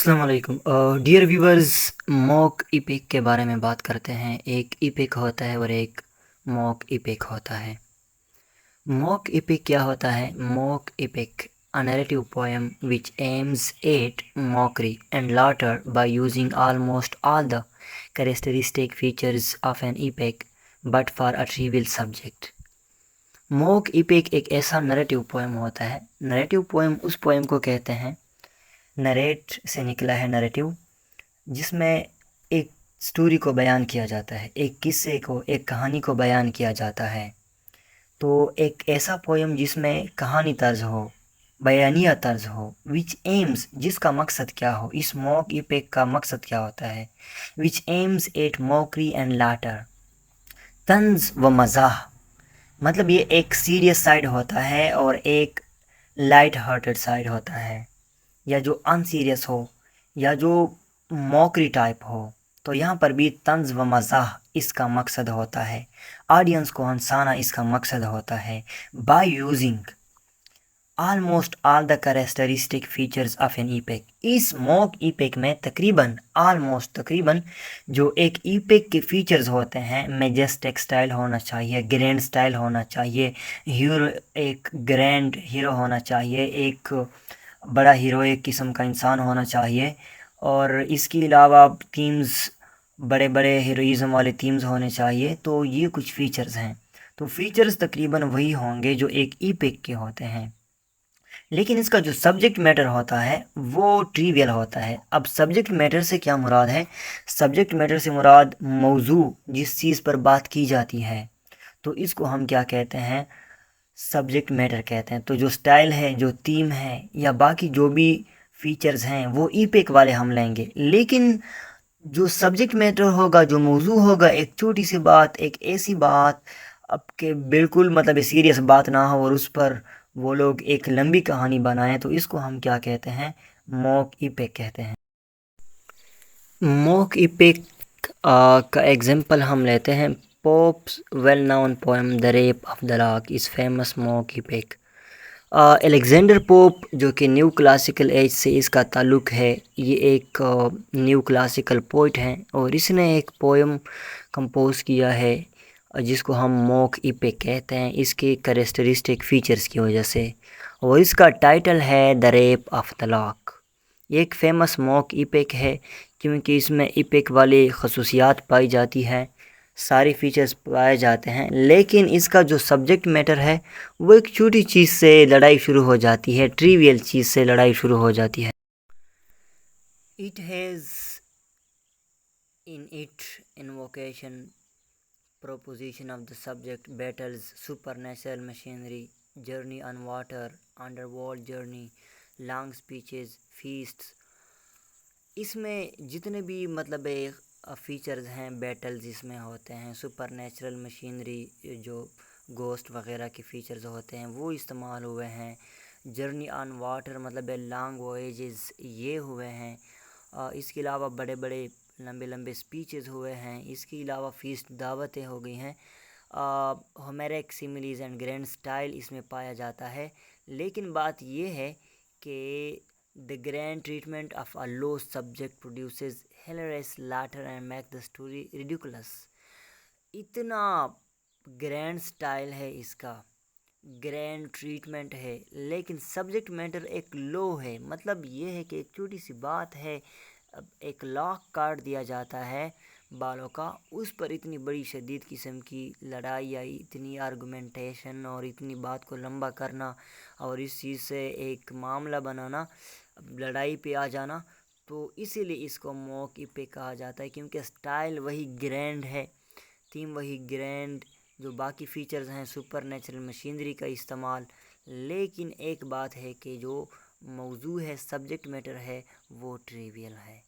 अस्सलाम वालेकुम dear viewers. Mock EPIC के बारे में बात करते हैं। एक इपिक होता है और एक मॉक इपिक होता है। मॉक इपिक क्या होता है? Mock EPIC a narrative poem which aims at mockery and laughter by using almost all the characteristic features of an epic but for a trivial subject। Mock EPIC एक ऐसा narrative poem होता है। Narrative poem उस poem को कहते हैं, narrate से निकला है नरेटिव, जिसमें एक स्टोरी को बयान किया जाता है, एक किस्से को, एक कहानी को बयान किया जाता है। तो एक ऐसा पोएम जिसमें कहानी तर्ज हो, बयानिया तर्ज हो, विच एम्स, जिसका मकसद क्या हो, इस मॉक इपिक का मकसद क्या होता है? Which aims at mockery and laughter, तंज व मज़ाह। मतलब ये एक सीरियस साइड होता है और एक लाइट हार्टेड साइड होता है, या जो अनसीरियस हो या जो मॉकरी टाइप हो। तो यहाँ पर भी तंज व मज़ाह इसका मकसद होता है, ऑडियंस को हंसाना इसका मकसद होता है। By using almost all the characteristic features of an epic. इस मॉक ईपिक में तकरीबन जो एक ईपिक के फीचर्स होते हैं, मेजेस्टिक स्टाइल होना चाहिए, ग्रैंड स्टाइल होना चाहिए, हीरो एक ग्रैंड हीरो होना चाहिए, एक बड़ा हीरोइक किस्म का इंसान होना चाहिए, और इसके अलावा थीम्स, बड़े बड़े हीरोइज़म वाले थीम्स होने चाहिए। तो ये कुछ फीचर्स हैं। तो फीचर्स तकरीबन वही होंगे जो एक ईपिक के होते हैं, लेकिन इसका जो सब्जेक्ट मैटर होता है वो ट्रिवियल होता है। अब सब्जेक्ट मैटर से क्या मुराद है? सब्जेक्ट मैटर से मुराद मौजू, जिस चीज़ पर बात की जाती है, तो इसको हम क्या कहते हैं? सब्जेक्ट मैटर कहते हैं। तो जो स्टाइल है, जो थीम है, या बाकी जो भी फीचर्स हैं वो ईपिक वाले हम लेंगे। लेकिन जो सब्जेक्ट मैटर होगा, जो मौजू होगा, एक छोटी सी बात, एक ऐसी बात अब के बिल्कुल मतलब सीरियस बात ना हो और उस पर वो लोग एक लंबी कहानी बनाएं, तो इसको हम क्या कहते हैं? मॉक इपिक कहते हैं। मॉक इपिक का एग्जांपल हम लेते हैं। Pops well known poem the rape of the Lok is famous mock EPIC. Alexander pope, जो कि न्यू क्लासिकल एज से इसका ताल्लुक़ है, ये एक न्यू क्लासिकल पोइट हैं और इसने एक पोएम कंपोज किया है जिसको हम मॉक इपिक कहते हैं, इसके कैरेक्टरिस्टिक फ़ीचर्स की वजह से। और इसका टाइटल है the rape of the lock. ये एक फ़ेमस मॉक इपिक है क्योंकि इसमें इपिक वाली खसूसियात पाई जाती है, सारे फीचर्स पाए जाते हैं, लेकिन इसका जो सब्जेक्ट मैटर है वो एक छोटी चीज़ से लड़ाई शुरू हो जाती है, ट्रिवियल चीज़ से लड़ाई शुरू हो जाती है। It has in it invocation proposition of the subject, battles, supernatural machinery, journey on water, underworld journey, long speeches, feasts। इसमें जितने भी मतलब फीचर्स हैं, बैटल्स इसमें होते हैं, सुपरनेचुरल मशीनरी, जो गोस्ट वगैरह के फीचर्स होते हैं वो इस्तेमाल हुए हैं, जर्नी ऑन वाटर मतलब लॉन्ग वॉयजेस ये हुए हैं, इसके अलावा बड़े बड़े लंबे लंबे स्पीचेस हुए हैं, इसके अलावा फीस्ट दावतें हो गई हैं, Homeric similes and grand style इसमें पाया जाता है। लेकिन बात ये है कि the grand treatment of a low subject produces hilarious laughter and make the story ridiculous. इतना ग्रैंड स्टाइल है इसका, ग्रैंड ट्रीटमेंट है, लेकिन सब्जेक्ट मैटर एक लो है। मतलब ये है कि एक छोटी सी बात है, अब एक लॉक काट दिया जाता है बालों का, उस पर इतनी बड़ी शदीद किस्म की लड़ाई या इतनी आर्गुमेंटेशन और इतनी बात को लंबा करना और इस चीज़ से एक मामला बनाना, लड़ाई पे आ जाना, तो इसीलिए इसको मॉक इपिक कहा जाता है, क्योंकि स्टाइल वही ग्रैंड है, थीम वही ग्रैंड, जो बाकी फीचर्स हैं सुपर नेचुरल मशीनरी का इस्तेमाल। लेकिन एक बात है कि जो मौजू है, सब्जेक्ट मैटर है, वो ट्रिवियल है।